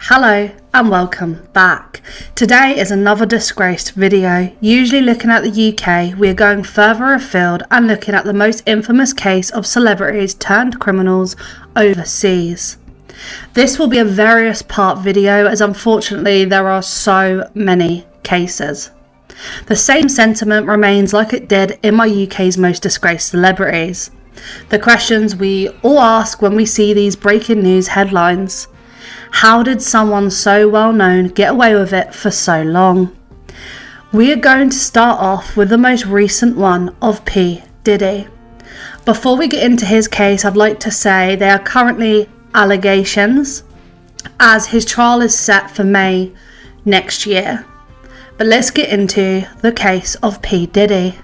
Hello and welcome back. Today is another Disgraced video. Usually looking at the UK, we are going further afield and looking at the most infamous case of celebrities turned criminals overseas. This will be a various part video as unfortunately there are so many cases. The same sentiment remains like it did in my UK's most disgraced celebrities. The questions we all ask when we see these breaking news headlines. How did someone so well known get away with it for so long? We are going to start off with the most recent one of P. Diddy. Before we get into his case, I'd like to say they are currently allegations as his trial is set for May next year. But let's get into the case of P. Diddy.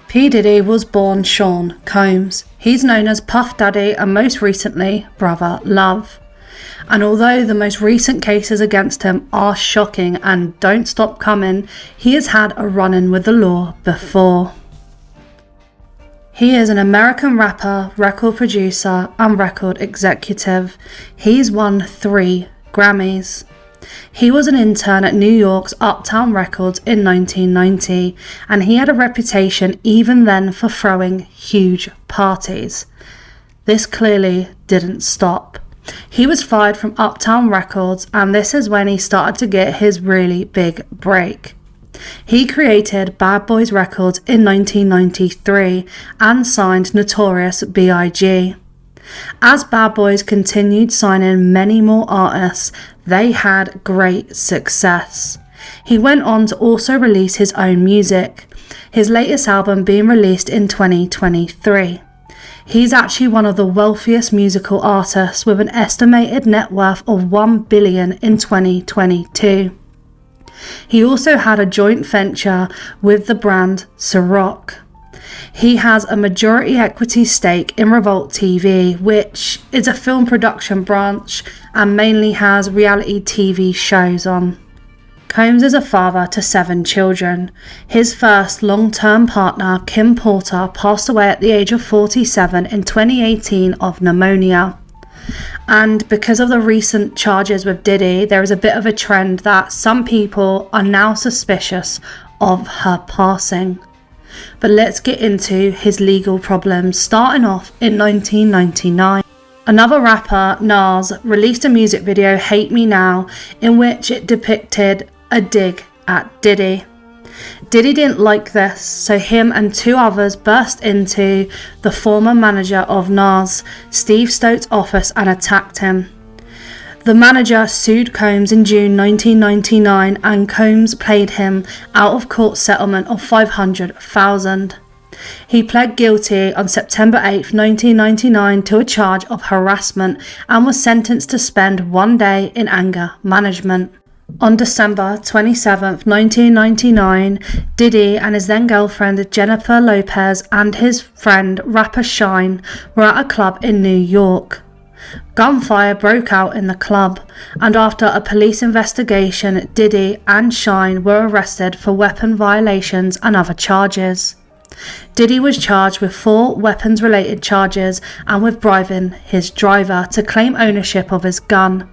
P. Diddy was born Sean Combs. He's known as Puff Daddy and most recently Brother Love. And although the most recent cases against him are shocking and don't stop coming, he has had a run-in with the law before. He is an American rapper, record producer and record executive. He's won 3 Grammys. He was an intern at New York's Uptown Records in 1990 and he had a reputation even then for throwing huge parties. This clearly didn't stop. He was fired from Uptown Records and this is when he started to get his really big break. He created Bad Boys Records in 1993 and signed Notorious B.I.G. As Bad Boys continued signing many more artists, they had great success. He went on to also release his own music, his latest album being released in 2023. He's actually one of the wealthiest musical artists with an estimated net worth of $1 billion in 2022. He also had a joint venture with the brand Ciroc. He has a majority equity stake in Revolt TV, which is a film production branch and mainly has reality TV shows on. Combs is a father to 7 children. His first long-term partner, Kim Porter, passed away at the age of 47 in 2018 of pneumonia. And because of the recent charges with Diddy, there is a bit of a trend that some people are now suspicious of her passing. But let's get into his legal problems, starting off in 1999. Another rapper, Nas, released a music video, Hate Me Now, in which it depicted a dig at Diddy. Diddy didn't like this, so him and 2 others burst into the former manager of Nas, Steve Stote's office and attacked him. The manager sued Combs in June 1999 and Combs paid him out of court settlement of $500,000. He pled guilty on September 8, 1999 to a charge of harassment and was sentenced to spend 1 day in anger management. On December 27, 1999, Diddy and his then girlfriend Jennifer Lopez and his friend rapper Shine were at a club in New York. Gunfire broke out in the club, and after a police investigation, Diddy and Shine were arrested for weapon violations and other charges. Diddy was charged with 4 weapons-related charges and with bribing his driver to claim ownership of his gun.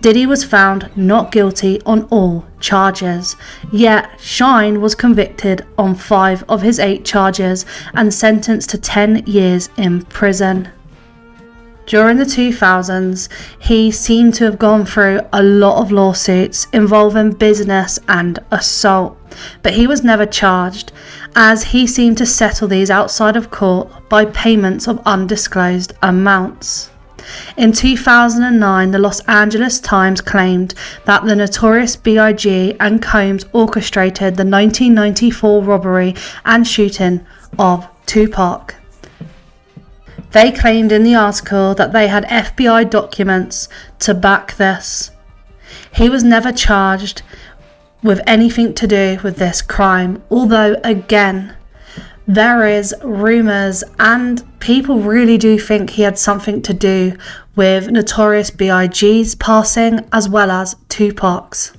Diddy was found not guilty on all charges, yet Shine was convicted on 5 of his 8 charges and sentenced to 10 years in prison. During the 2000s, he seemed to have gone through a lot of lawsuits involving business and assault, but he was never charged, as he seemed to settle these outside of court by payments of undisclosed amounts. In 2009, the Los Angeles Times claimed that the Notorious B.I.G. and Combs orchestrated the 1994 robbery and shooting of Tupac. They claimed in the article that they had FBI documents to back this. He was never charged with anything to do with this crime, although again, there is rumours and people really do think he had something to do with Notorious B.I.G.'s passing as well as Tupac's.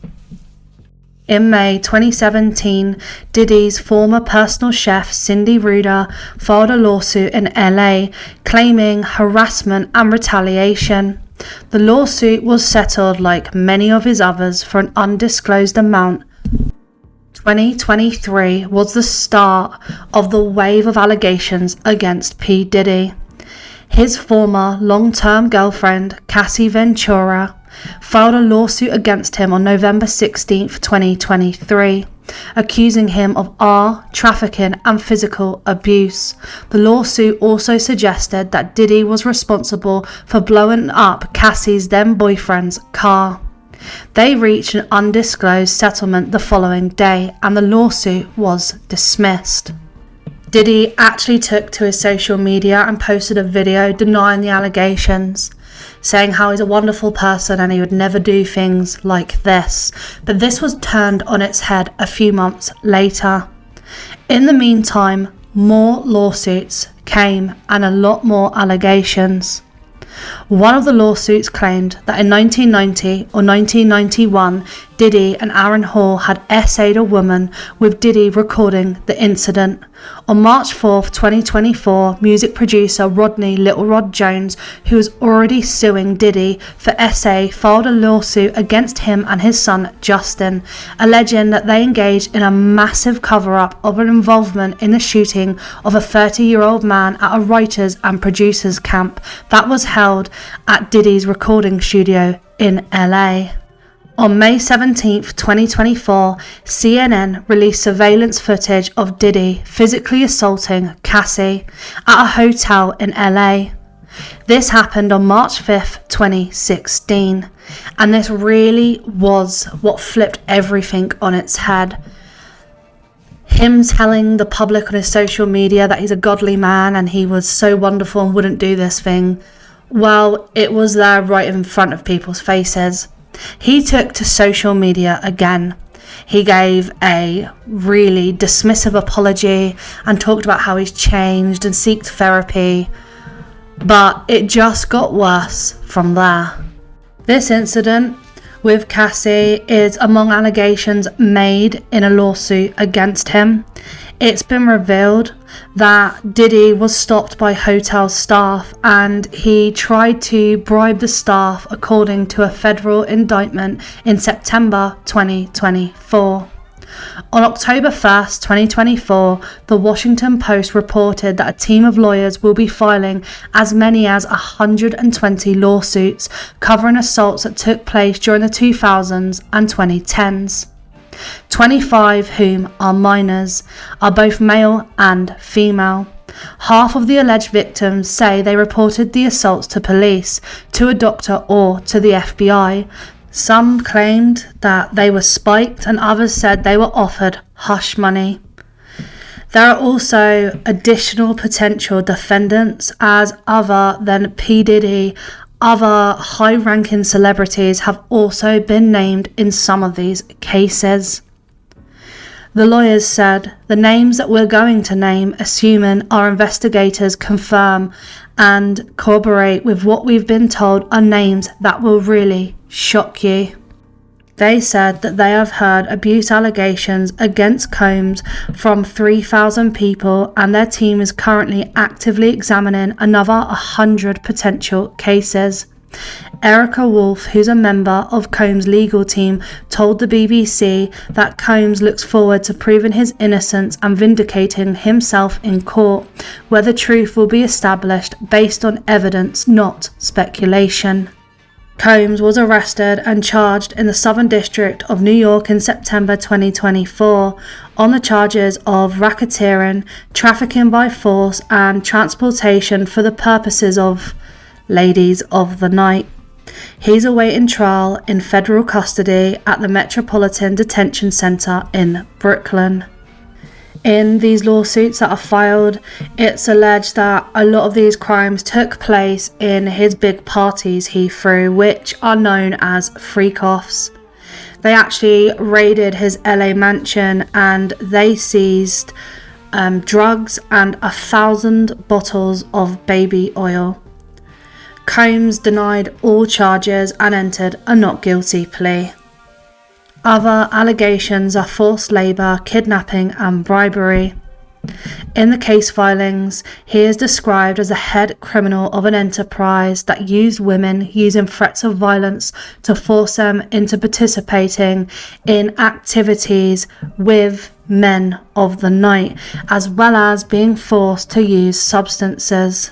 In May 2017, Diddy's former personal chef Cindy Ruder filed a lawsuit in LA claiming harassment and retaliation. The lawsuit was settled like many of his others for an undisclosed amount. 2023 was the start of the wave of allegations against P. Diddy. His former long-term girlfriend, Cassie Ventura, filed a lawsuit against him on November 16, 2023, accusing him of trafficking and physical abuse. The lawsuit also suggested that Diddy was responsible for blowing up Cassie's then-boyfriend's car. They reached an undisclosed settlement the following day, and the lawsuit was dismissed. Diddy actually took to his social media and posted a video denying the allegations, saying how he's a wonderful person and he would never do things like this. But this was turned on its head a few months later. In the meantime, more lawsuits came and a lot more allegations. One of the lawsuits claimed that in 1990 or 1991, Diddy and Aaron Hall had essayed a woman, with Diddy recording the incident. On March 4, 2024, music producer Rodney Little Rod Jones, who was already suing Diddy for essay, filed a lawsuit against him and his son Justin, alleging that they engaged in a massive cover-up of an involvement in the shooting of a 30-year-old man at a writers and producers camp that was held at Diddy's recording studio in LA. On May 17, 2024, CNN released surveillance footage of Diddy physically assaulting Cassie at a hotel in LA. This happened on March 5, 2016, and this really was what flipped everything on its head. Him telling the public on his social media that he's a godly man and he was so wonderful and wouldn't do this thing, well, it was there right in front of people's faces. He took to social media again. He gave a really dismissive apology and talked about how he's changed and sought therapy, but it just got worse from there. This incident with Cassie is among allegations made in a lawsuit against him. It's been revealed that Diddy was stopped by hotel staff and he tried to bribe the staff, according to a federal indictment in September 2024. On October 1st, 2024, the Washington Post reported that a team of lawyers will be filing as many as 120 lawsuits covering assaults that took place during the 2000s and 2010s. 25 whom are minors, are both male and female. Half of the alleged victims say they reported the assaults to police, to a doctor or to the FBI. Some claimed that they were spiked and others said they were offered hush money. There are also additional potential defendants, as other than P. Diddy, other high-ranking celebrities have also been named in some of these cases. The lawyers said, the names that we're going to name, assuming our investigators confirm and corroborate with what we've been told, are names that will really shock you. They said that they have heard abuse allegations against Combs from 3,000 people, and their team is currently actively examining another 100 potential cases. Erica Wolf, who's a member of Combs' legal team, told the BBC that Combs looks forward to proving his innocence and vindicating himself in court, where the truth will be established based on evidence, not speculation. Combs was arrested and charged in the Southern District of New York in September 2024 on the charges of racketeering, trafficking by force, and transportation for the purposes of ladies of the night. He's awaiting trial in federal custody at the Metropolitan Detention Center in Brooklyn. In these lawsuits that are filed, it's alleged that a lot of these crimes took place in his big parties he threw, which are known as freak-offs. They actually raided his LA mansion and they seized drugs and 1,000 bottles of baby oil. Combs denied all charges and entered a not guilty plea. Other allegations are forced labour, kidnapping and bribery. In the case filings, he is described as the head criminal of an enterprise that used women using threats of violence to force them into participating in activities with men of the night, as well as being forced to use substances.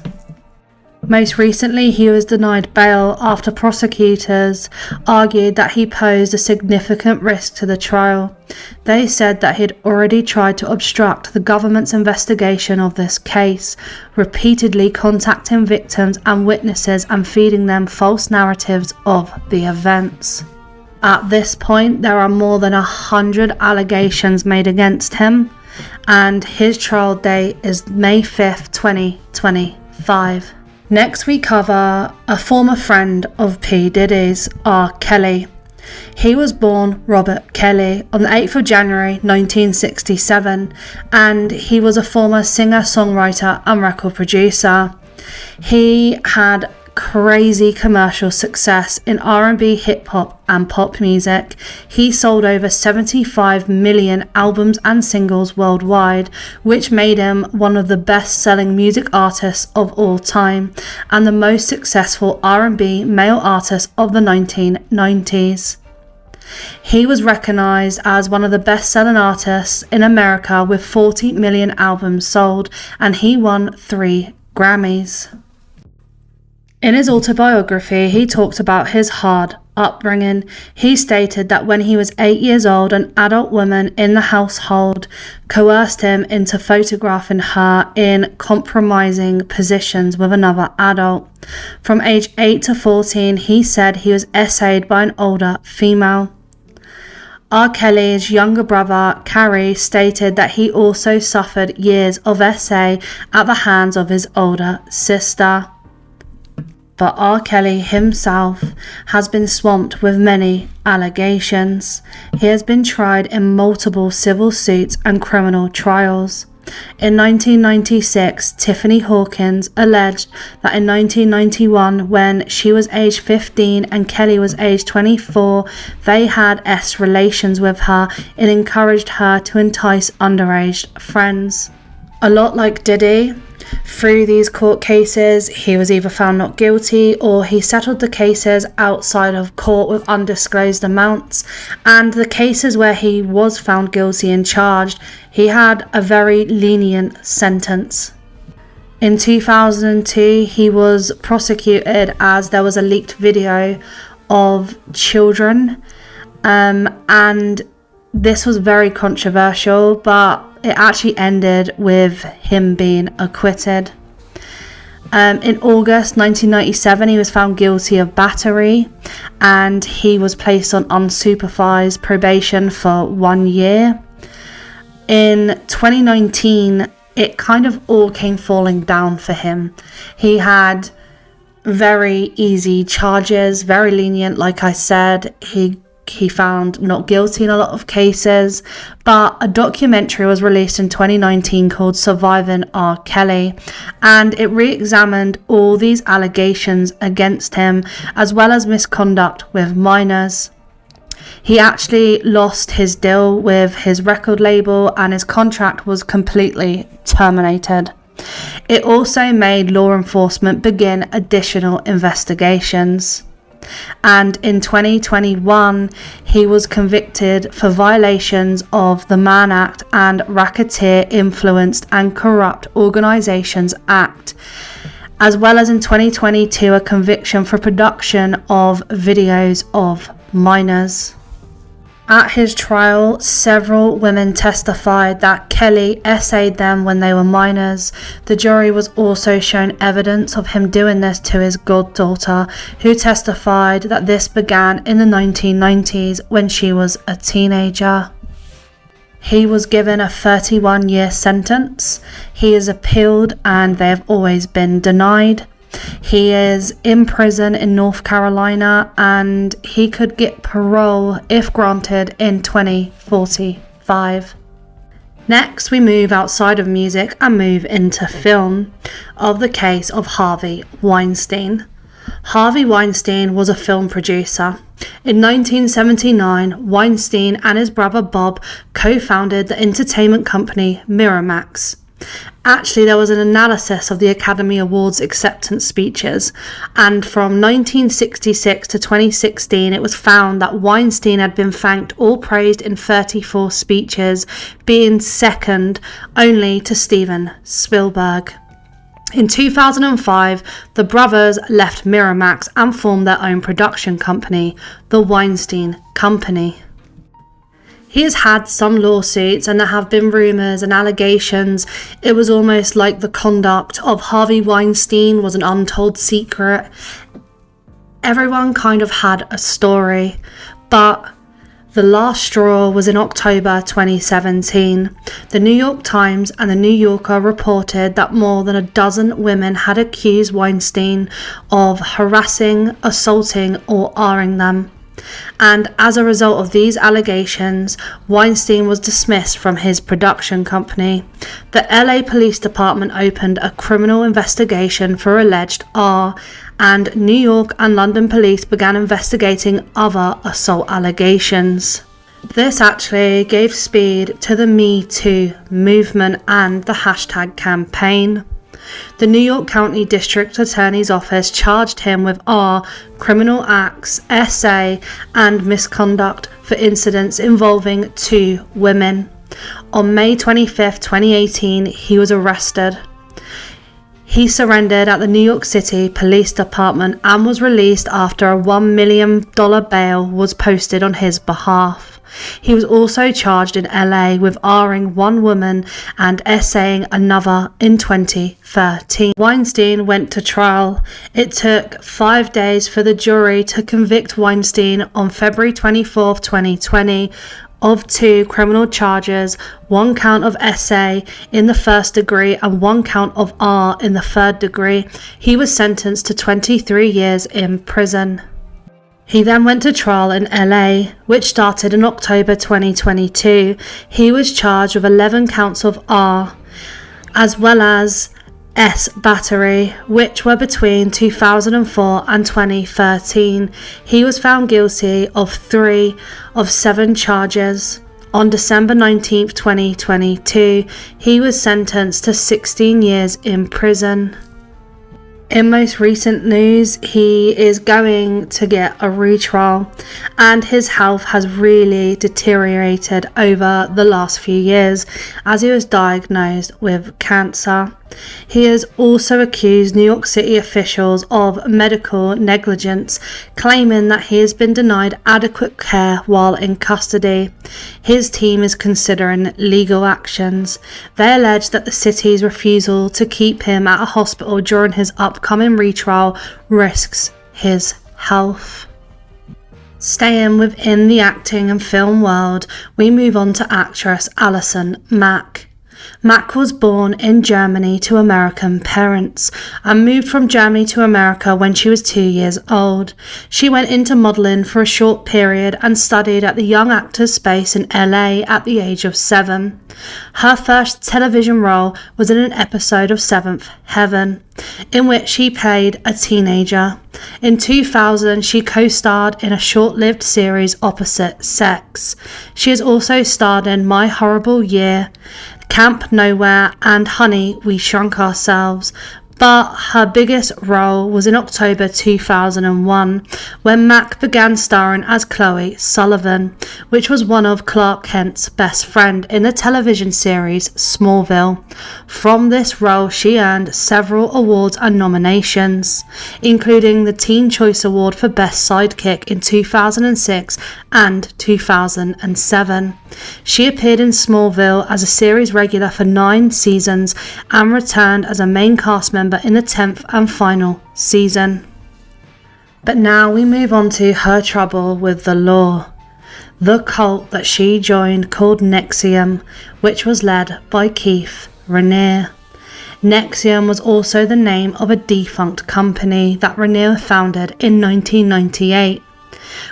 Most recently, he was denied bail after prosecutors argued that he posed a significant risk to the trial. They said that he had already tried to obstruct the government's investigation of this case, repeatedly contacting victims and witnesses and feeding them false narratives of the events. At this point, there are more than 100 allegations made against him, and his trial date is May 5th, 2025. Next, we cover a former friend of P. Diddy's, R.Kelly. He was born Robert Kelly on the 8th of January 1967, and he was a former singer, songwriter and record producer. He had crazy commercial success in R&B, hip-hop and pop music. He sold over 75 million albums and singles worldwide, which made him one of the best-selling music artists of all time and the most successful R&B male artist of the 1990s. He was recognized as one of the best-selling artists in America with 40 million albums sold, and he won 3 Grammys. In his autobiography, he talked about his hard upbringing. He stated that when he was 8 years old, an adult woman in the household coerced him into photographing her in compromising positions with another adult. From age 8 to 14, he said he was essayed by an older female. R. Kelly's younger brother, Carrie, stated that he also suffered years of essay at the hands of his older sister. But R. Kelly himself has been swamped with many allegations. He has been tried in multiple civil suits and criminal trials. In 1996, Tiffany Hawkins alleged that in 1991, when she was aged 15 and Kelly was aged 24, they had relations with her and encouraged her to entice underage friends. A lot like Diddy, through these court cases, he was either found not guilty or he settled the cases outside of court with undisclosed amounts, and the cases where he was found guilty and charged, he had a very lenient sentence. In 2002, he was prosecuted as there was a leaked video of children, and this was very controversial, but it actually ended with him being acquitted. In August 1997, he was found guilty of battery and he was placed on unsupervised probation for 1 year. In 2019, it kind of all came falling down for him. He had very easy charges, very lenient, like I said. He found not guilty in a lot of cases, but a documentary was released in 2019 called Surviving R. Kelly, and it re-examined all these allegations against him, as well as misconduct with minors. He actually lost his deal with his record label and his contract was completely terminated. It also made law enforcement begin additional investigations. And in 2021, he was convicted for violations of the Mann Act and Racketeer Influenced and Corrupt Organizations Act, as well as in 2022 a conviction for production of videos of minors. At his trial, several women testified that Kelly essayed them when they were minors. The jury was also shown evidence of him doing this to his goddaughter, who testified that this began in the 1990s when she was a teenager. He was given a 31-year sentence. He is appealed and they have always been denied. He is in prison in North Carolina and he could get parole if granted in 2045. Next, we move outside of music and move into film of the case of Harvey Weinstein. Harvey Weinstein was a film producer. In 1979, Weinstein and his brother Bob co-founded the entertainment company Miramax. Actually, there was an analysis of the Academy Awards acceptance speeches, and from 1966 to 2016, it was found that Weinstein had been thanked or praised in 34 speeches, being second only to Steven Spielberg. In 2005, the brothers left Miramax and formed their own production company, the Weinstein Company. He has had some lawsuits, and there have been rumours and allegations. It was almost like the conduct of Harvey Weinstein was an untold secret. Everyone kind of had a story, but the last straw was in October 2017. The New York Times and the New Yorker reported that more than a dozen women had accused Weinstein of harassing, assaulting, or R-ing them. And as a result of these allegations, Weinstein was dismissed from his production company. The LA Police Department opened a criminal investigation for alleged R, and New York and London police began investigating other assault allegations. This actually gave speed to the Me Too movement and the hashtag campaign. The New York County District Attorney's Office charged him with R, criminal acts, SA, and misconduct for incidents involving 2 women. On May 25, 2018, he was arrested. He surrendered at the New York City Police Department and was released after a $1 million bail was posted on his behalf. He was also charged in LA with R-ing one woman and SAing another in 2013. Weinstein went to trial. It took 5 days for the jury to convict Weinstein on February 24, 2020 of 2 criminal charges, 1 count of SA in the first degree and 1 count of R in the third degree. He was sentenced to 23 years in prison. He then went to trial in LA, which started in October 2022. He was charged with 11 counts of R, as well as S battery, which were between 2004 and 2013. He was found guilty of 3 of 7 charges. On December 19, 2022, he was sentenced to 16 years in prison. In most recent news, he is going to get a retrial, and his health has really deteriorated over the last few years as he was diagnosed with cancer. He has also accused New York City officials of medical negligence, claiming that he has been denied adequate care while in custody. His team is considering legal actions. They allege that the city's refusal to keep him at a hospital during his upcoming retrial risks his health. Staying within the acting and film world, we move on to actress Allison Mack. Mack was born in Germany to American parents and moved from Germany to America when she was 2 years old. She went into modelling for a short period and studied at the Young Actors Space in LA at the age of 7. Her first television role was in an episode of Seventh Heaven, in which she played a teenager. In 2000, she co-starred in a short-lived series, Opposite Sex. She has also starred in My Horrible Year, Camp Nowhere, and Honey, We Shrunk Ourselves. But her biggest role was in October 2001, when Mack began starring as Chloe Sullivan, which was one of Clark Kent's best friend in the television series Smallville. From this role, she earned several awards and nominations, including the Teen Choice Award for Best Sidekick in 2006 and 2007. She appeared in Smallville as a series regular for 9 seasons and returned as a main cast member in the 10th and final season. But now we move on to her trouble with the law. The cult that she joined, called NXIVM, which was led by Keith Raniere. NXIVM was also the name of a defunct company that Raniere founded in 1998,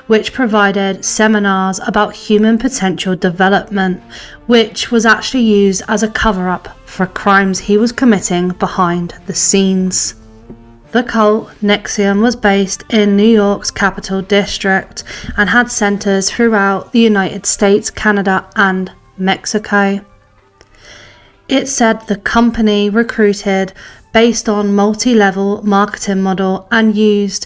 which provided seminars about human potential development, which was actually used as a cover-up for crimes he was committing behind the scenes. The cult, NXIVM, was based in New York's Capital District and had centers throughout the United States, Canada, and Mexico. It said the company recruited based on multi-level marketing model and used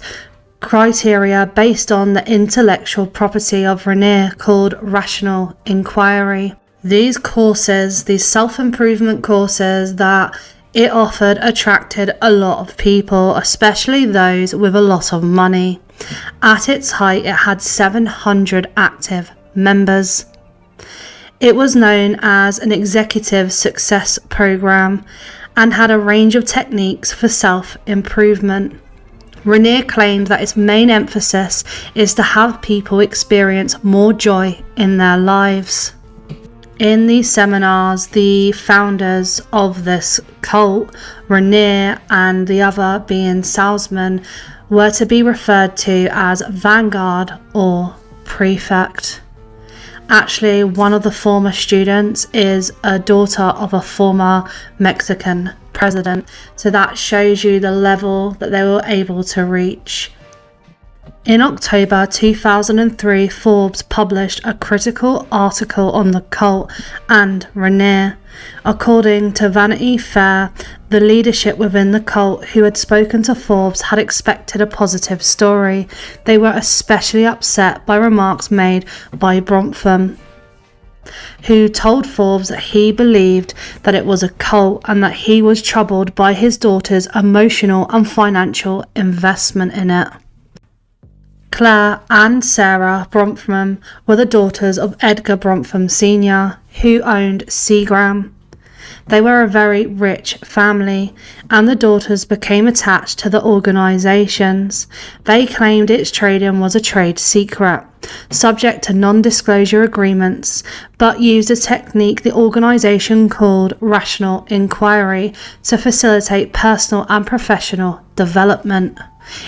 criteria based on the intellectual property of Renier called rational inquiry. These courses, these self-improvement courses that it offered, attracted a lot of people, especially those with a lot of money. At its height, it had 700 active members. It was known as an executive success program and had a range of techniques for self-improvement. Renier claimed that its main emphasis is to have people experience more joy in their lives. In these seminars, the founders of this cult, Renier and the other being Salzman, were to be referred to as Vanguard or Prefect. Actually, one of the former students is a daughter of a former Mexican president, so that shows you the level that they were able to reach. In October 2003, Forbes published a critical article on the cult and Renier. According to Vanity Fair, the leadership within the cult who had spoken to Forbes had expected a positive story. They were especially upset by remarks made by Bronfman, who told Forbes that he believed that it was a cult and that he was troubled by his daughter's emotional and financial investment in it. Claire and Sarah Bronfman were the daughters of Edgar Bronfman Sr., who owned Seagram. They were a very rich family, and the daughters became attached to the organisations. They claimed its trading was a trade secret, subject to non-disclosure agreements, but used a technique the organisation called rational inquiry to facilitate personal and professional development.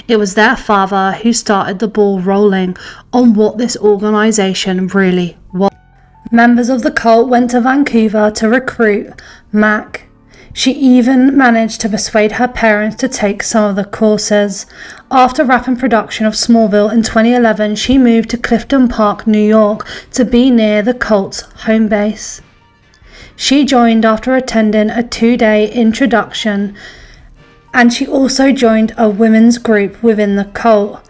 It was their father who started the ball rolling on what this organisation really was. Members of the cult went to Vancouver to recruit Mack. She even managed to persuade her parents to take some of the courses. After wrapping production of Smallville in 2011, she moved to Clifton Park, New York, to be near the cult's home base. She joined after attending a 2-day introduction, and she also joined a women's group within the cult.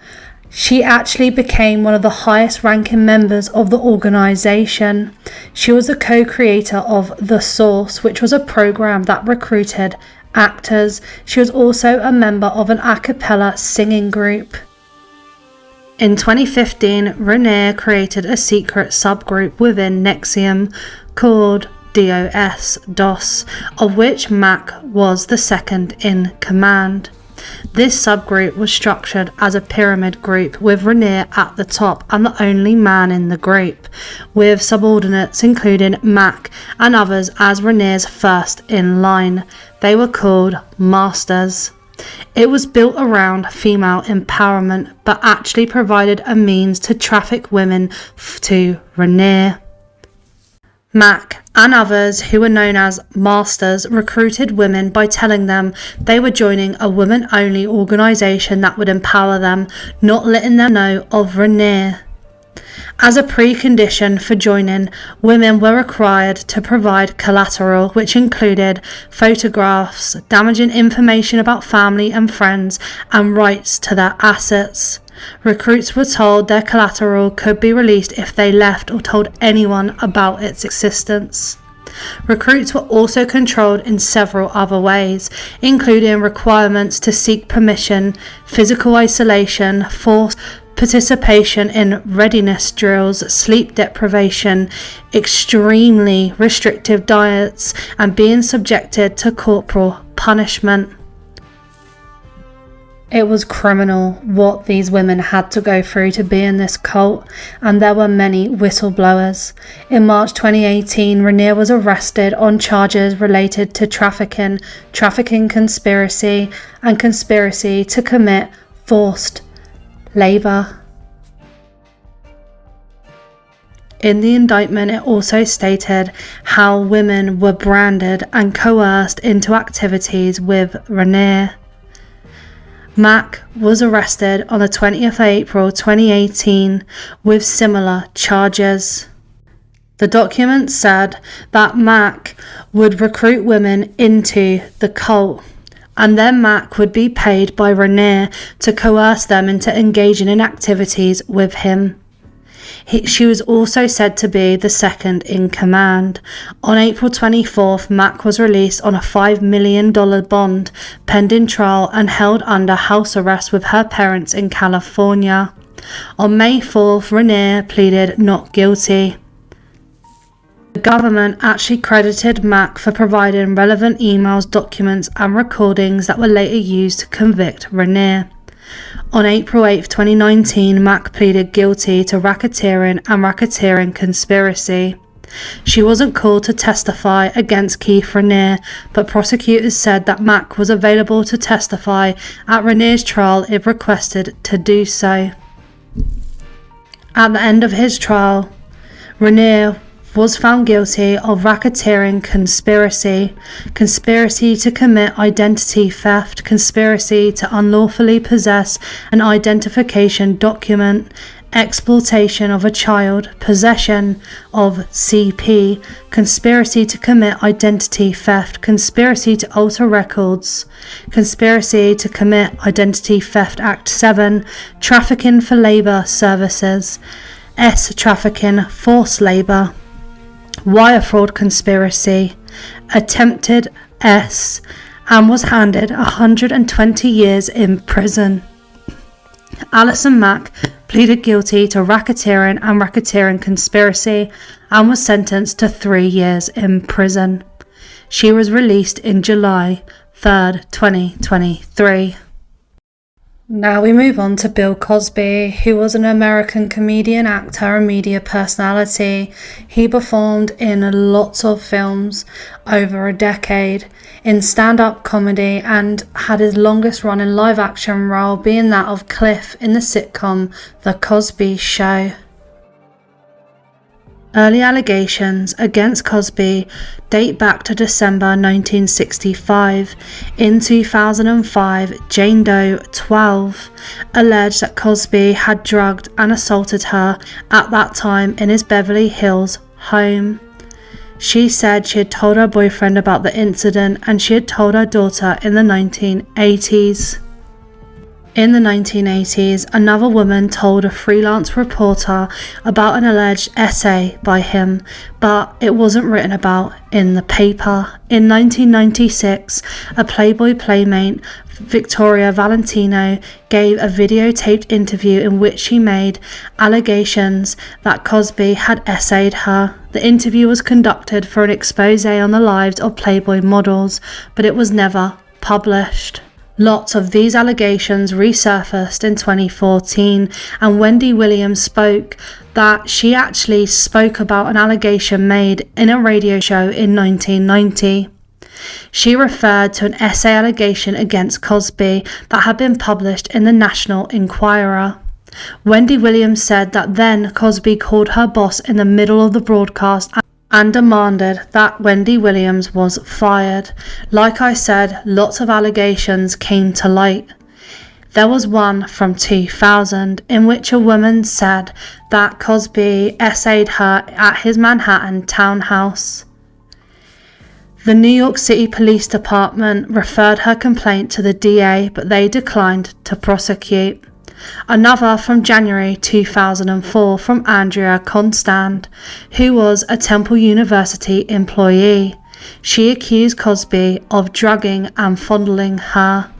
She actually became one of the highest ranking members of the organisation. She was a co-creator of The Source, which was a program that recruited actors. She was also a member of an a cappella singing group. In 2015, Renier created a secret subgroup within NXIVM called DOS, of which Mack was the second in command. This subgroup was structured as a pyramid group with Renier at the top and the only man in the group, with subordinates including Mack and others as Renier's first in line. They were called Masters. It was built around female empowerment, but actually provided a means to traffic women to Renier. Mack and others who were known as Masters recruited women by telling them they were joining a women-only organisation that would empower them, not letting them know of Renier. As a precondition for joining, women were required to provide collateral, which included photographs, damaging information about family and friends, and rights to their assets. Recruits were told their collateral could be released if they left or told anyone about its existence. Recruits were also controlled in several other ways, including requirements to seek permission, physical isolation, forced participation in readiness drills, sleep deprivation, extremely restrictive diets, and being subjected to corporal punishment. It was criminal what these women had to go through to be in this cult, and there were many whistleblowers. In March 2018, Renier was arrested on charges related to trafficking conspiracy, and conspiracy to commit forced labour. In the indictment, it also stated how women were branded and coerced into activities with Renier. Mack was arrested on the 20th of April 2018 with similar charges. The document said that Mack would recruit women into the cult, and then Mack would be paid by Raniere to coerce them into engaging in activities with him. She was also said to be the second in command. On April 24th, Mack was released on a $5 million bond pending trial and held under house arrest with her parents in California. On May 4th, Raniere pleaded not guilty. The government actually credited Mack for providing relevant emails, documents and recordings that were later used to convict Raniere. On April 8, 2019, Mack pleaded guilty to racketeering and racketeering conspiracy. She wasn't called to testify against Keith Raniere, but prosecutors said that Mack was available to testify at Raniere's trial if requested to do so. At the end of his trial, Raniere was found guilty of racketeering conspiracy, conspiracy to commit identity theft, conspiracy to unlawfully possess an identification document, exploitation of a child, possession of CP, conspiracy to commit identity theft, conspiracy to alter records, conspiracy to commit Identity Theft Act 7, trafficking for labour services, trafficking, forced labour, wire fraud conspiracy, attempted and was handed 120 years in prison. Allison Mack pleaded guilty to racketeering and racketeering conspiracy and was sentenced to 3 years in prison. She was released in July 3rd, 2023. Now we move on to Bill Cosby, who was an American comedian, actor and media personality. He performed in lots of films over a decade in stand-up comedy and had his longest running live action role being that of Cliff in the sitcom The Cosby Show. Early allegations against Cosby date back to December 1965. In 2005, Jane Doe, 12, alleged that Cosby had drugged and assaulted her at that time in his Beverly Hills home. She said she had told her boyfriend about the incident and she had told her daughter in the 1980s. In the 1980s, another woman told a freelance reporter about an alleged essay by him, but it wasn't written about in the paper. In 1996, a Playboy playmate, Victoria Valentino, gave a videotaped interview in which she made allegations that Cosby had essayed her. The interview was conducted for an expose on the lives of Playboy models, but it was never published. Lots of these allegations resurfaced in 2014, and Wendy Williams spoke that she actually spoke about an allegation made in a radio show in 1990. She referred to an essay allegation against Cosby that had been published in the National Enquirer. Wendy Williams said that then Cosby called her boss in the middle of the broadcast and demanded that Wendy Williams was fired. Like I said, lots of allegations came to light. There was one from 2000 in which a woman said that Cosby essayed her at his Manhattan townhouse. The New York City Police Department referred her complaint to the DA, but they declined to prosecute. Another from January 2004 from Andrea Constand, who was a Temple University employee. She accused Cosby of drugging and fondling her,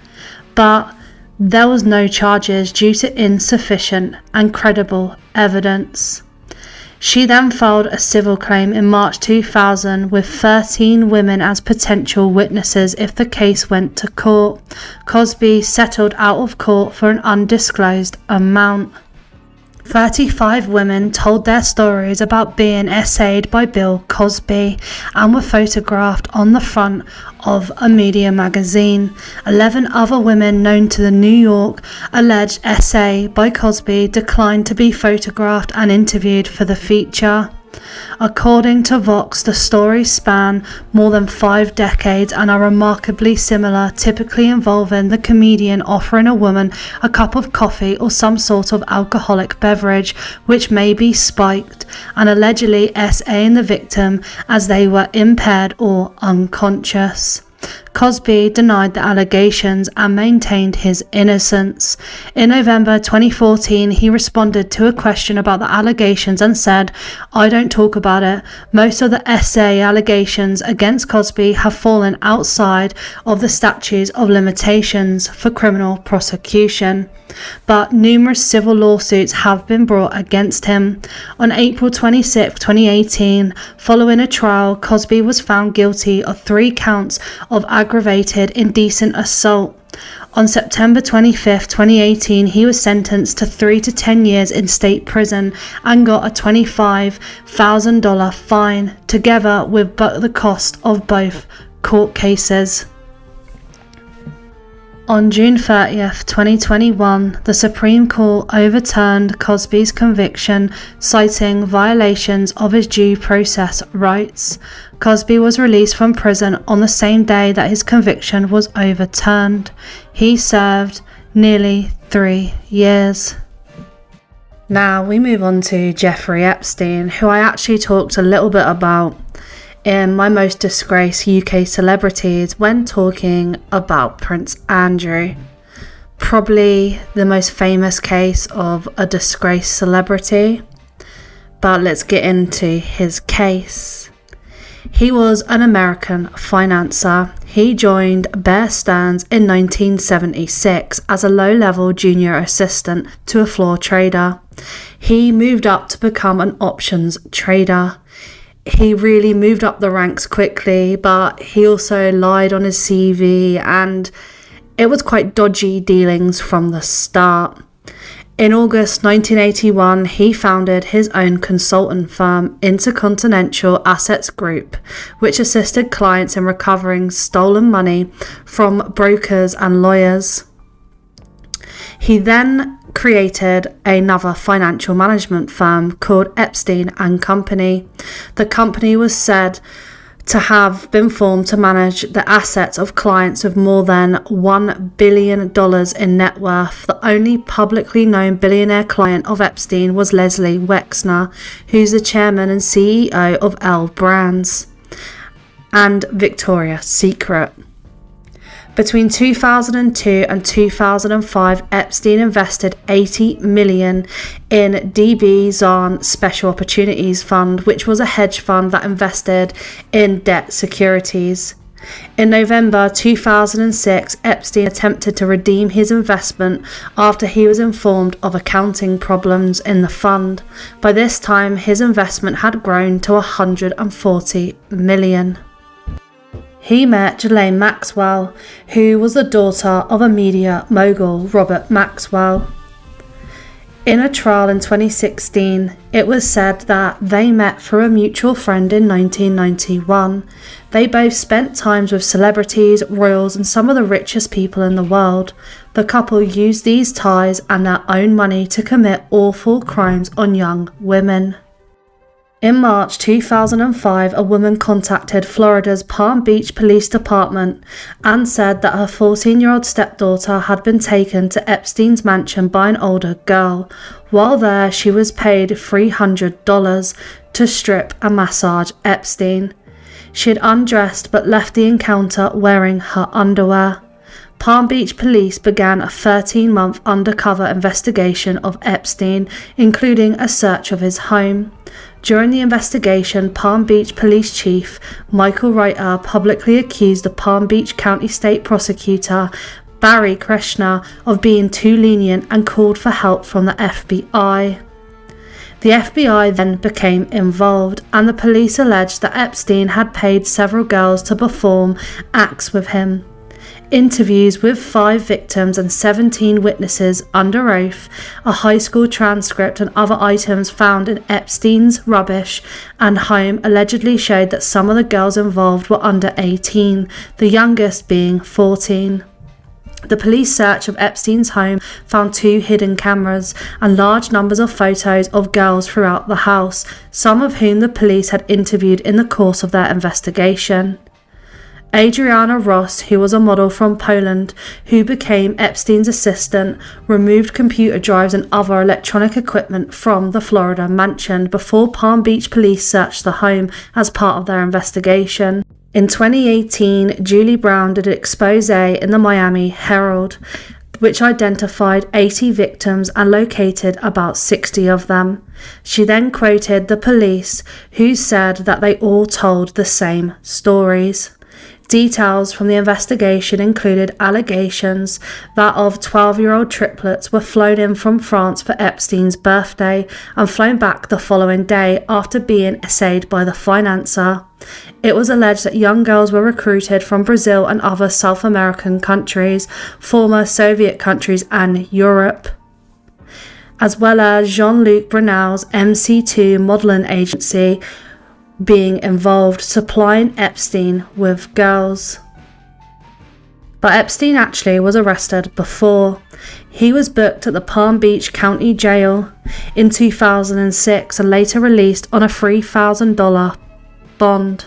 but there was no charges due to insufficient and credible evidence. She then filed a civil claim in March 2000 with 13 women as potential witnesses if the case went to court. Cosby settled out of court for an undisclosed amount. 35 women told their stories about being essayed by Bill Cosby and were photographed on the front of a media magazine. 11 other women known to the New York alleged essay by Cosby declined to be photographed and interviewed for the feature. According to Vox, the stories span more than 5 decades and are remarkably similar, typically involving the comedian offering a woman a cup of coffee or some sort of alcoholic beverage, which may be spiked, and allegedly SAing the victim as they were impaired or unconscious. Cosby denied the allegations and maintained his innocence. In November 2014, he responded to a question about the allegations and said, "I don't talk about it. Most of the SA allegations against Cosby have fallen outside of the statutes of limitations for criminal prosecution, but numerous civil lawsuits have been brought against him." On April 26, 2018, following a trial, Cosby was found guilty of 3 counts of aggravated indecent assault. On September 25, 2018, he was sentenced to 3 to 10 years in state prison and got a $25,000 fine, together with the cost of both court cases. On June 30th, 2021, the Supreme Court overturned Cosby's conviction, citing violations of his due process rights. Cosby was released from prison on the same day that his conviction was overturned. He served nearly 3 years. Now we move on to Jeffrey Epstein, who I actually talked a little bit about in my most disgraced UK celebrities when talking about Prince Andrew. Probably the most famous case of a disgraced celebrity. But let's get into his case. He was an American financier. He joined Bear Stearns in 1976 as a low-level junior assistant to a floor trader. He moved up to become an options trader. He really moved up the ranks quickly, but he also lied on his CV, and it was quite dodgy dealings from the start. In August 1981, he founded his own consultant firm, Intercontinental Assets Group, which assisted clients in recovering stolen money from brokers and lawyers. He then created another financial management firm called Epstein and Company. The company was said to have been formed to manage the assets of clients with more than $1 billion in net worth. The only publicly known billionaire client of Epstein was Leslie Wexner, who's the chairman and CEO of L Brands and Victoria's Secret. Between 2002 and 2005, Epstein invested $80 million in DB Zahn Special Opportunities Fund, which was a hedge fund that invested in debt securities. In November 2006, Epstein attempted to redeem his investment after he was informed of accounting problems in the fund. By this time, his investment had grown to $140 million. He met Ghislaine Maxwell, who was the daughter of a media mogul, Robert Maxwell. In a trial in 2016, it was said that they met through a mutual friend in 1991. They both spent times with celebrities, royals, and some of the richest people in the world. The couple used these ties and their own money to commit awful crimes on young women. In March 2005, a woman contacted Florida's Palm Beach Police Department and said that her 14-year-old stepdaughter had been taken to Epstein's mansion by an older girl. While there, she was paid $300 to strip and massage Epstein. She had undressed but left the encounter wearing her underwear. Palm Beach police began a 13-month undercover investigation of Epstein, including a search of his home. During the investigation, Palm Beach Police Chief Michael Reiter publicly accused the Palm Beach County State Prosecutor Barry Kreshner of being too lenient and called for help from the FBI. The FBI then became involved, and the police alleged that Epstein had paid several girls to perform acts with him. Interviews with 5 victims and 17 witnesses under oath, a high school transcript, and other items found in Epstein's rubbish and home allegedly showed that some of the girls involved were under 18, the youngest being 14. The police search of Epstein's home found 2 hidden cameras and large numbers of photos of girls throughout the house, some of whom the police had interviewed in the course of their investigation. Adriana Ross, who was a model from Poland who became Epstein's assistant, removed computer drives and other electronic equipment from the Florida mansion before Palm Beach police searched the home as part of their investigation. In 2018, Julie Brown did an expose in the Miami Herald, which identified 80 victims and located about 60 of them. She then quoted the police, who said that they all told the same stories. Details from the investigation included allegations that of 12-year-old triplets were flown in from France for Epstein's birthday and flown back the following day after being essayed by the financer. It was alleged that young girls were recruited from Brazil and other South American countries, former Soviet countries and Europe, as well as Jean-Luc Brunel's MC2 modeling agency being involved, supplying Epstein with girls. But Epstein actually was arrested before. He was booked at the Palm Beach County Jail in 2006 and later released on a $3,000 bond.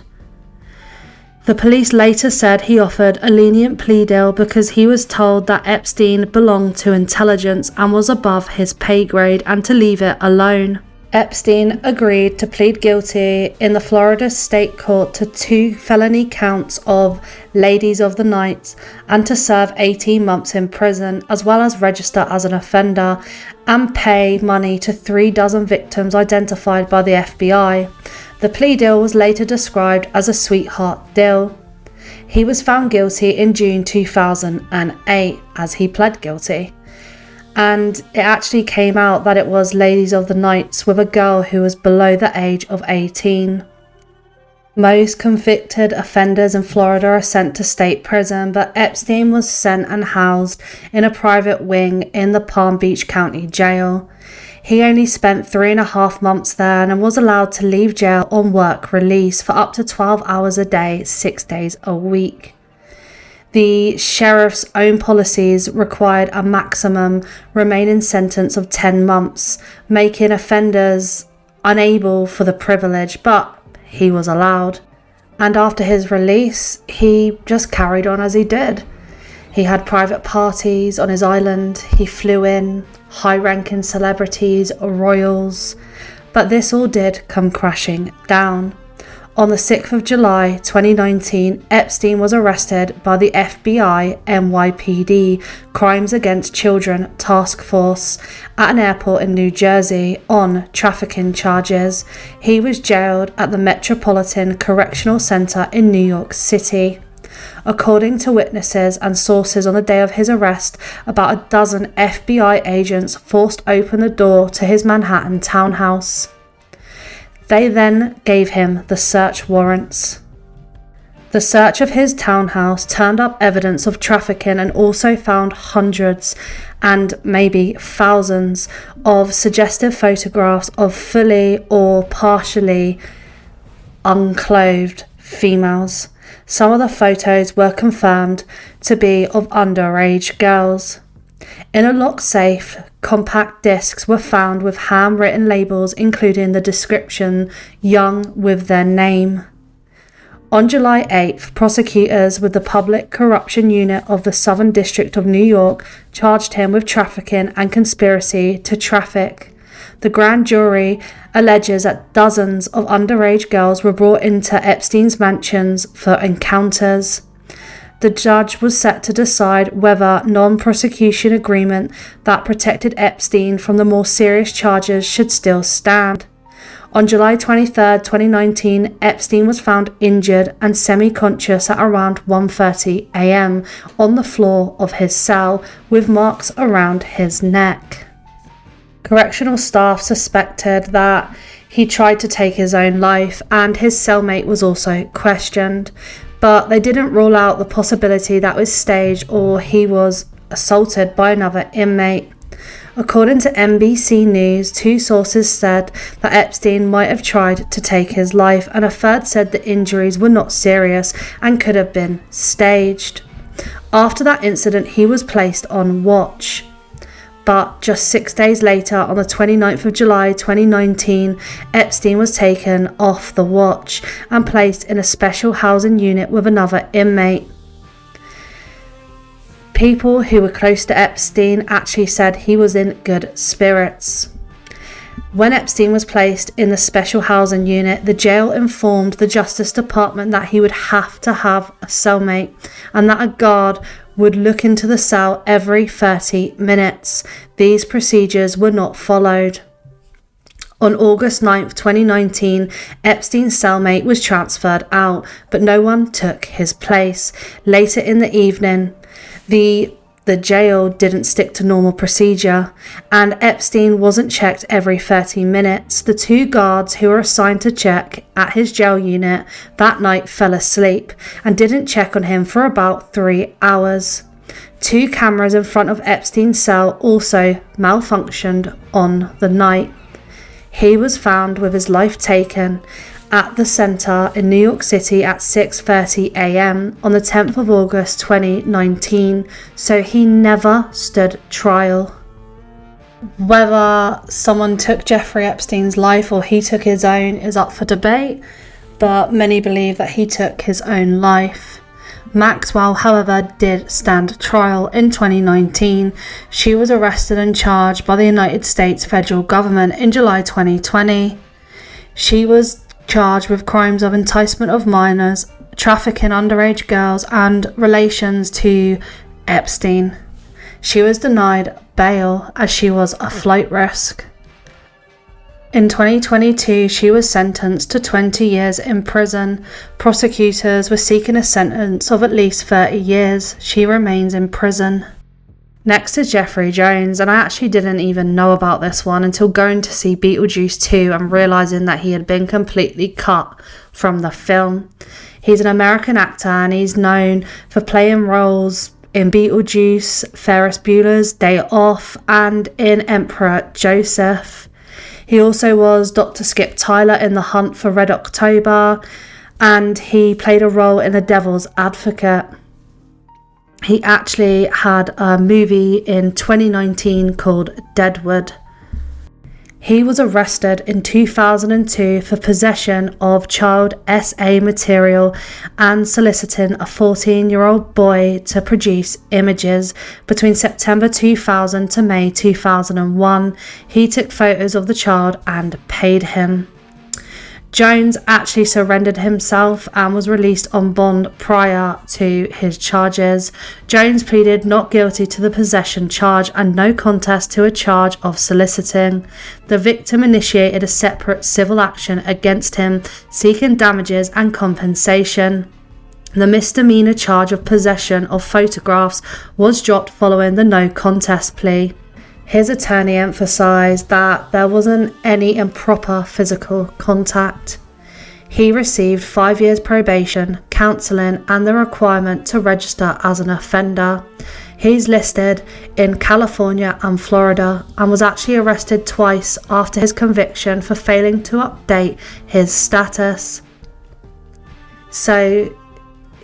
The police later said he offered a lenient plea deal because he was told that Epstein belonged to intelligence and was above his pay grade and to leave it alone. Epstein agreed to plead guilty in the Florida State Court to 2 felony counts of ladies of the night and to serve 18 months in prison, as well as register as an offender and pay money to 3 dozen victims identified by the FBI. The plea deal was later described as a sweetheart deal. He was found guilty in June 2008 as he pled guilty. And it actually came out that it was ladies of the nights with a girl who was below the age of 18. Most convicted offenders in Florida are sent to state prison, but Epstein was sent and housed in a private wing in the Palm Beach County Jail. He only spent 3.5 months there and was allowed to leave jail on work release for up to 12 hours a day, 6 days a week. The sheriff's own policies required a maximum remaining sentence of 10 months, making offenders unable for the privilege, but he was allowed. And after his release, he just carried on as he did. He had private parties on his island, he flew in high-ranking celebrities, royals, but this all did come crashing down. On the 6th of July 2019, Epstein was arrested by the FBI NYPD Crimes Against Children Task Force at an airport in New Jersey on trafficking charges. He was jailed at the Metropolitan Correctional Center in New York City. According to witnesses and sources on the day of his arrest, about a dozen FBI agents forced open the door to his Manhattan townhouse. They then gave him the search warrants. The search of his townhouse turned up evidence of trafficking and also found hundreds and maybe thousands of suggestive photographs of fully or partially unclothed females. Some of the photos were confirmed to be of underage girls. In a locked safe, compact discs were found with handwritten labels including the description "young" with their name. On July 8th, prosecutors with the Public Corruption Unit of the Southern District of New York charged him with trafficking and conspiracy to traffic. The grand jury alleges that dozens of underage girls were brought into Epstein's mansions for encounters. The judge was set to decide whether non-prosecution agreement that protected Epstein from the more serious charges should still stand. On July 23, 2019, Epstein was found injured and semi-conscious at around 1:30 a.m. on the floor of his cell with marks around his neck. Correctional staff suspected that he tried to take his own life, and his cellmate was also questioned, but they didn't rule out the possibility that was staged or he was assaulted by another inmate. According to NBC News, 2 sources said that Epstein might have tried to take his life, and a third said the injuries were not serious and could have been staged. After that incident, he was placed on watch. But just 6 days later, on the 29th of July 2019, Epstein was taken off the watch and placed in a special housing unit with another inmate. People who were close to Epstein actually said he was in good spirits. When Epstein was placed in the special housing unit, the jail informed the Justice Department that he would have to have a cellmate and that a guard would look into the cell every 30 minutes. These procedures were not followed. On August 9th, 2019, Epstein's cellmate was transferred out, but no one took his place. Later in the evening, the jail didn't stick to normal procedure, and Epstein wasn't checked every 30 minutes. The 2 guards who were assigned to check at his jail unit that night fell asleep and didn't check on him for about 3 hours. 2 cameras in front of Epstein's cell also malfunctioned on the night. He was found with his life taken at the center in New York City at 6:30 a.m. on the 10th of August 2019, so he never stood trial. Whether someone took Jeffrey Epstein's life or he took his own is up for debate, but many believe that he took his own life. Maxwell, however, did stand trial in 2019. She was arrested and charged by the United States federal government in July 2020. She was charged with crimes of enticement of minors, trafficking underage girls, and relations to Epstein. She was denied bail as she was a flight risk. In 2022, she was sentenced to 20 years in prison. Prosecutors were seeking a sentence of at least 30 years. She remains in prison. Next is Jeffrey Jones, and I actually didn't even know about this one until going to see Beetlejuice 2 and realising that he had been completely cut from the film. He's an American actor and he's known for playing roles in Beetlejuice, Ferris Bueller's Day Off, and in Emperor Joseph. He also was Dr. Skip Tyler in The Hunt for Red October, and he played a role in The Devil's Advocate. He actually had a movie in 2019 called Deadwood. He was arrested in 2002 for possession of child SA material and soliciting a 14-year-old boy to produce images. Between September 2000 to May 2001, he took photos of the child and paid him. Jones actually surrendered himself and was released on bond prior to his charges. Jones pleaded not guilty to the possession charge and no contest to a charge of soliciting. The victim initiated a separate civil action against him, seeking damages and compensation. The misdemeanor charge of possession of photographs was dropped following the no contest plea. His attorney emphasised that there wasn't any improper physical contact. He received 5 years probation, counselling, and the requirement to register as an offender. He's listed in California and Florida and was actually arrested twice after his conviction for failing to update his status. So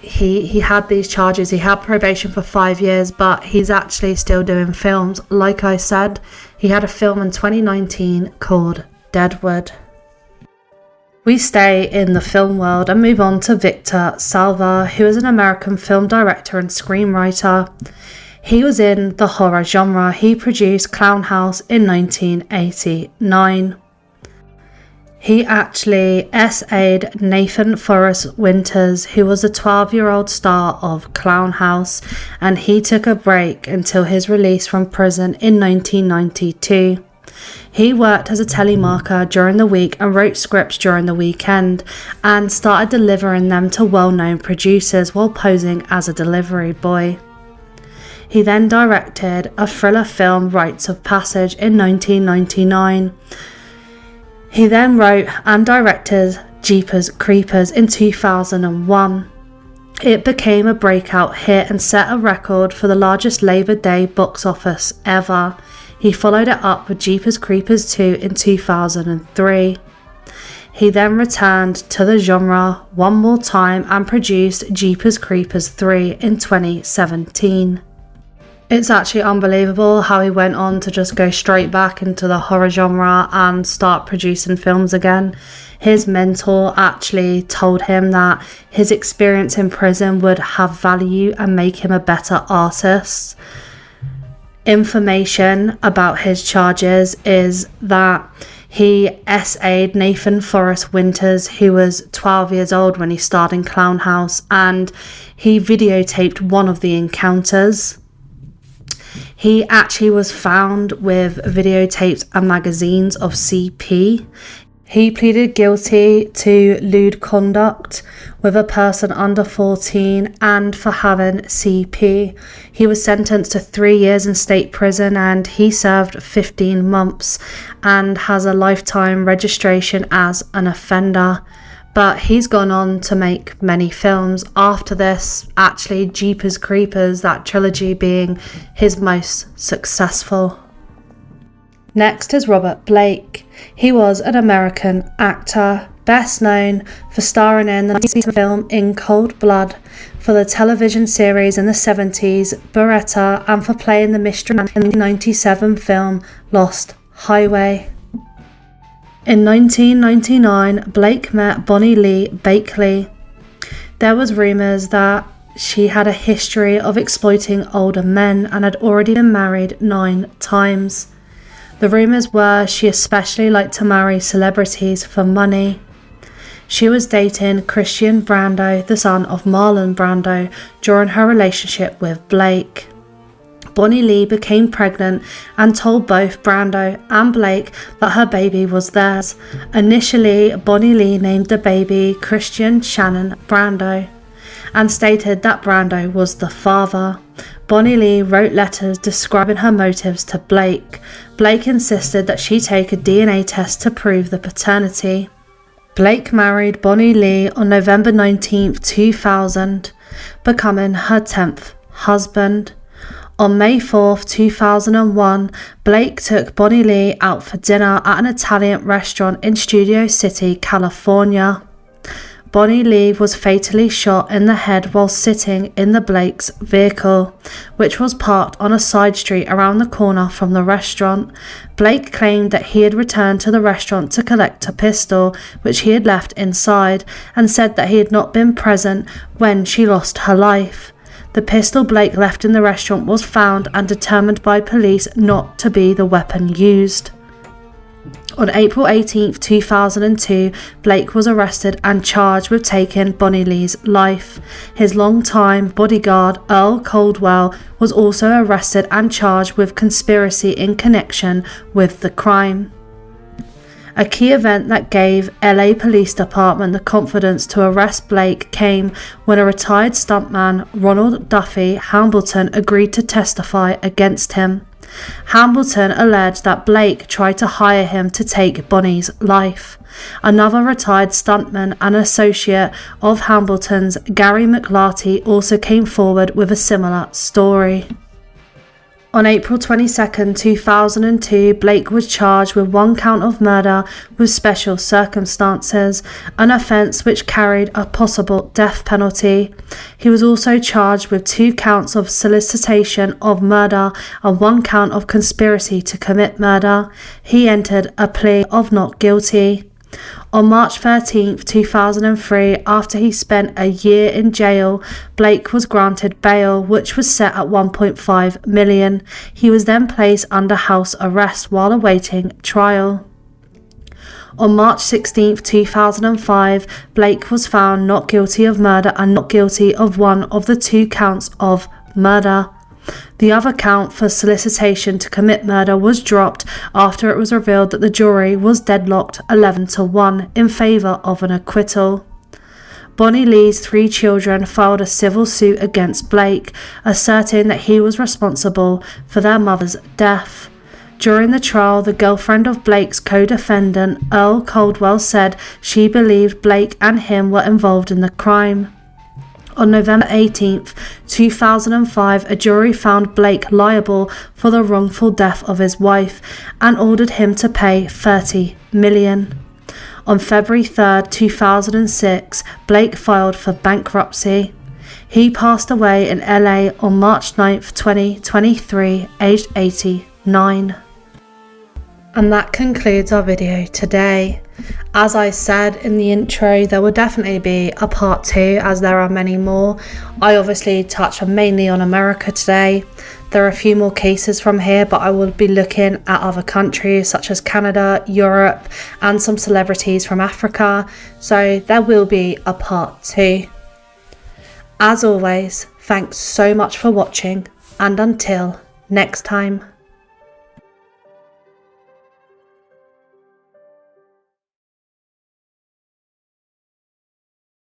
he had these charges. He had probation for 5 years, but he's actually still doing films. Like I said, he had a film in 2019 called Deadwood. We stay in the film world and move on to Victor Salva, who is an American film director and screenwriter. He was in the horror genre. He produced Clown House in 1989. He actually SA'd Nathan Forrest Winters, who was a 12-year-old star of Clown House, and he took a break until his release from prison in 1992. He worked as a telemarketer during the week and wrote scripts during the weekend and started delivering them to well-known producers while posing as a delivery boy. He then directed a thriller film, Rites of Passage, in 1999. He then wrote and directed Jeepers Creepers in 2001. It became a breakout hit and set a record for the largest Labor Day box office ever. He followed it up with Jeepers Creepers 2 in 2003. He then returned to the genre one more time and produced Jeepers Creepers 3 in 2017. It's actually unbelievable how he went on to just go straight back into the horror genre and start producing films again. His mentor actually told him that his experience in prison would have value and make him a better artist. Information about his charges is that he SA'd Nathan Forrest Winters, who was 12 years old when he starred in Clown House, and he videotaped one of the encounters. He actually was found with videotapes and magazines of CP. He pleaded guilty to lewd conduct with a person under 14 and for having CP. He was sentenced to 3 years in state prison and he served 15 months and has a lifetime registration as an offender. But he's gone on to make many films after this, actually Jeepers Creepers, that trilogy being his most successful. Next is Robert Blake. He was an American actor, best known for starring in the 1970s film In Cold Blood, for the television series in the 70s, Beretta, and for playing the mystery man in the 1997 film Lost Highway. In 1999, Blake met Bonnie Lee Bakley. There was rumours that she had a history of exploiting older men and had already been married 9 times. The rumours were she especially liked to marry celebrities for money. She was dating Christian Brando, the son of Marlon Brando, during her relationship with Blake. Bonnie Lee became pregnant and told both Brando and Blake that her baby was theirs. Initially, Bonnie Lee named the baby Christian Shannon Brando and stated that Brando was the father. Bonnie Lee wrote letters describing her motives to Blake. Blake insisted that she take a DNA test to prove the paternity. Blake married Bonnie Lee on November 19, 2000, becoming her 10th husband. On May 4, 2001, Blake took Bonnie Lee out for dinner at an Italian restaurant in Studio City, California. Bonnie Lee was fatally shot in the head while sitting in the Blake's vehicle, which was parked on a side street around the corner from the restaurant. Blake claimed that he had returned to the restaurant to collect a pistol, which he had left inside, and said that he had not been present when she lost her life. The pistol Blake left in the restaurant was found and determined by police not to be the weapon used. On April 18, 2002, Blake was arrested and charged with taking Bonnie Lee's life. His longtime bodyguard, Earl Caldwell, was also arrested and charged with conspiracy in connection with the crime. A key event that gave LA Police Department the confidence to arrest Blake came when a retired stuntman, Ronald Duffy Hambleton, agreed to testify against him. Hambleton alleged that Blake tried to hire him to take Bonnie's life. Another retired stuntman and associate of Hambleton's, Gary McLarty, also came forward with a similar story. On April 22, 2002, Blake was charged with 1 count of murder with special circumstances, an offence which carried a possible death penalty. He was also charged with 2 counts of solicitation of murder and 1 count of conspiracy to commit murder. He entered a plea of not guilty. On March 13, 2003, after he spent a year in jail, Blake was granted bail, which was set at $1.5 million. He was then placed under house arrest while awaiting trial. On March 16, 2005, Blake was found not guilty of murder and not guilty of 1 of the 2 counts of murder. The other count for solicitation to commit murder was dropped after it was revealed that the jury was deadlocked 11-1 in favour of an acquittal. Bonnie Lee's 3 children filed a civil suit against Blake, asserting that he was responsible for their mother's death. During the trial, the girlfriend of Blake's co-defendant, Earl Caldwell, said she believed Blake and him were involved in the crime. On November 18, 2005, a jury found Blake liable for the wrongful death of his wife and ordered him to pay $30 million. On February 3rd, 2006, Blake filed for bankruptcy. He passed away in LA on March 9th, 2023, aged 89. And that concludes our video today. As I said in the intro, there will definitely be a part 2 as there are many more. I obviously touched mainly on America today. There are a few more cases from here, but I will be looking at other countries such as Canada, Europe, and some celebrities from Africa. So there will be a part 2. As always, thanks so much for watching, and until next time.